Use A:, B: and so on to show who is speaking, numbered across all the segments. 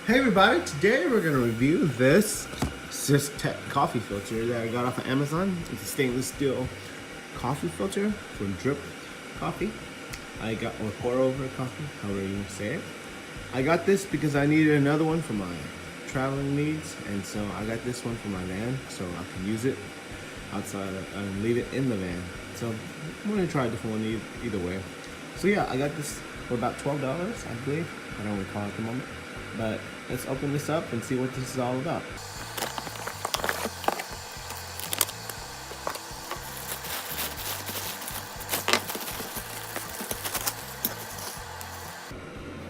A: Hey everybody, today we're going to review this STSTECH coffee filter that I got off of Amazon. It's a stainless steel coffee filter for drip coffee. Or pour over coffee, however you say it. I got this because I needed another one for my traveling needs, and so I got this one for my van so I can use it outside and leave it in the van. So I'm going to try a different one either way. So yeah, I got this for about $12, I believe. I don't recall at the moment. But let's open this up and see what this is all about.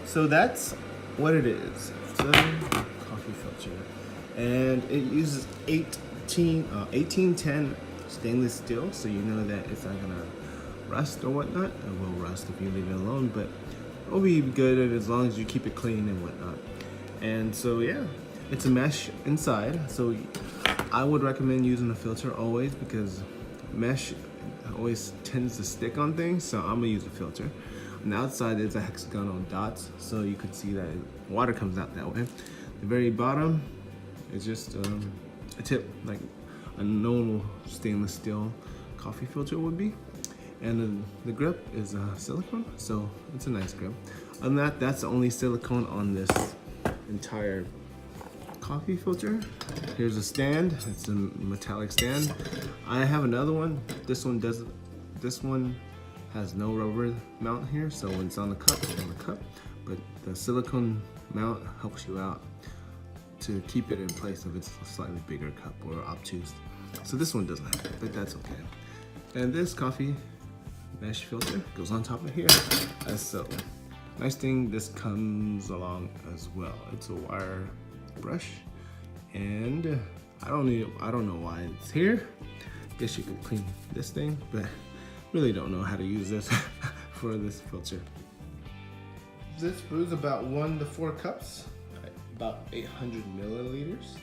A: So that's what it is. It's a coffee filter. And it uses 1810 stainless steel, so you know that it's not gonna rust or whatnot. It will rust if you leave it alone, but it'll be good as long as you keep it clean and whatnot. And so yeah, it's a mesh inside, so I would recommend using a filter always because mesh always tends to stick on things, so I'm gonna use a filter. On the outside there's a hexagonal dots, so you can see that water comes out that way. The very bottom is just a tip like a normal stainless steel coffee filter would be. And the grip is silicone, so it's a nice grip. Other than that, that's the only silicone on this entire coffee filter. Here's a stand, it's a metallic stand. I have another one. This one has no rubber mount here, so when it's on the cup, it's on the cup. But the silicone mount helps you out to keep it in place if it's a slightly bigger cup or obtuse. So this one doesn't have it, but that's okay. And this coffee mesh filter goes on top of here as so. Nice thing, this comes along as well. It's a wire brush, and I don't know why it's here. Guess you could clean this thing, but really don't know how to use this for this filter. This brews about 1 to 4 cups, about 800 milliliters,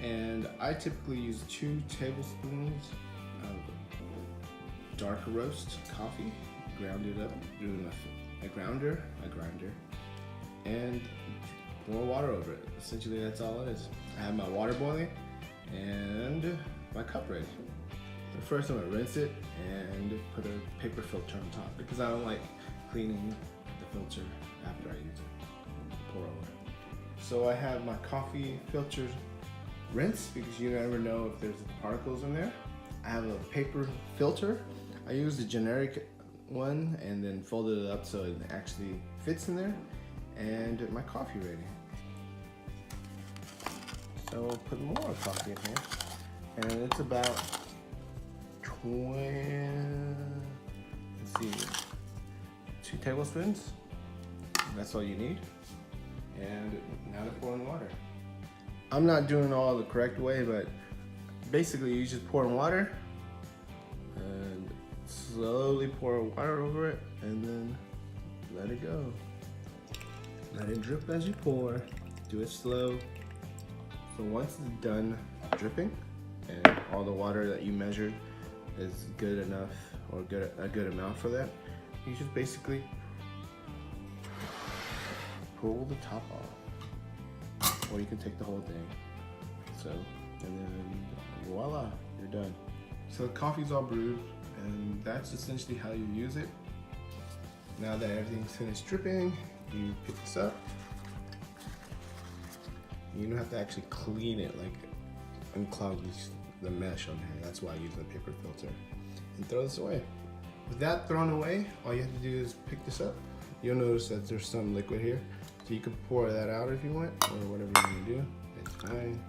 A: and I typically use 2 tablespoons of dark roast coffee, grounded up through a grinder, and pour water over it. Essentially, that's all it is. I have my water boiling and my cup ready. But first, I'm gonna rinse it and put a paper filter on top because I don't like cleaning the filter after I use it. Pour over. So I have my coffee filter rinsed because you never know if there's particles in there. I have a paper filter. I used the generic one and then folded it up so it actually fits in there, and my coffee ready. So I'll put more coffee in here, and it's about 2 tablespoons. That's all you need. And now to pour in water. I'm not doing it all the correct way, but basically you just pour in water and slowly pour water over it, and then let it go. Let it drip as you pour. Do it slow. So once it's done dripping and all the water that you measured is good enough or a good amount for that, you just basically pull the top off, or you can take the whole thing. So, and then voila, you're done. So the coffee's all brewed, and that's essentially how you use it. Now that everything's finished dripping, you pick this up. You don't have to actually clean it, like unclog the mesh on here. That's why I use a paper filter. And throw this away. With that thrown away, all you have to do is pick this up. You'll notice that there's some liquid here. So you can pour that out if you want, or whatever you want to do. It's fine.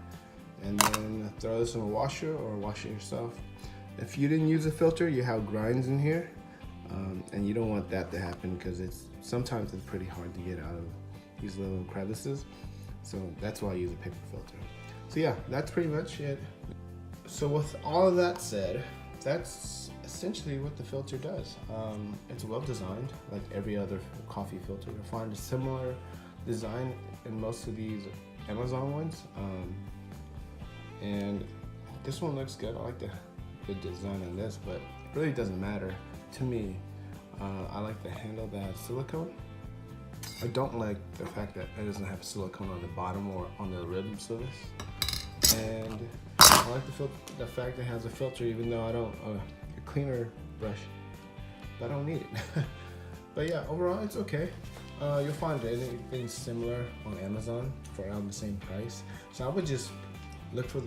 A: And then throw this in a washer or wash it yourself. If you didn't use a filter, you have grinds in here, and you don't want that to happen because sometimes it's pretty hard to get out of these little crevices. So that's why I use a paper filter. So yeah, that's pretty much it. So with all of that said, that's essentially what the filter does. It's well designed, like every other coffee filter. You'll find a similar design in most of these Amazon ones. And this one looks good. I like the design on this, but it really doesn't matter to me. I like the handle that has silicone. I don't like the fact that it doesn't have silicone on the bottom or on the ribs of this. And I like the fact that it has a filter, even though I don't, a cleaner brush, but I don't need it. But yeah, overall it's okay. You'll find anything similar on Amazon for around the same price. So I would just look for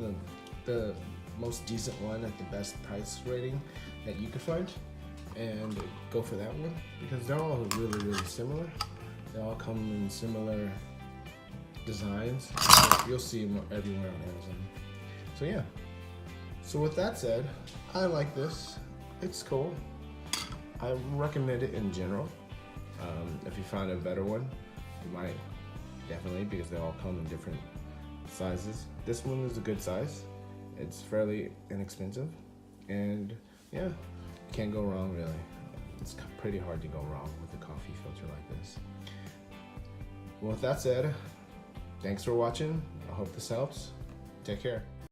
A: the most decent one at the best price rating that you could find and go for that one, because they're all really, really similar. They all come in similar designs. You'll see them everywhere on Amazon. So yeah. So with that said, I like this. It's cool. I recommend it in general. If you find a better one, you might definitely, because they all come in different sizes. This one is a good size. It's fairly inexpensive, and yeah, you can't go wrong really. It's pretty hard to go wrong with a coffee filter like this. Well, with that said, thanks for watching. I hope this helps. Take care.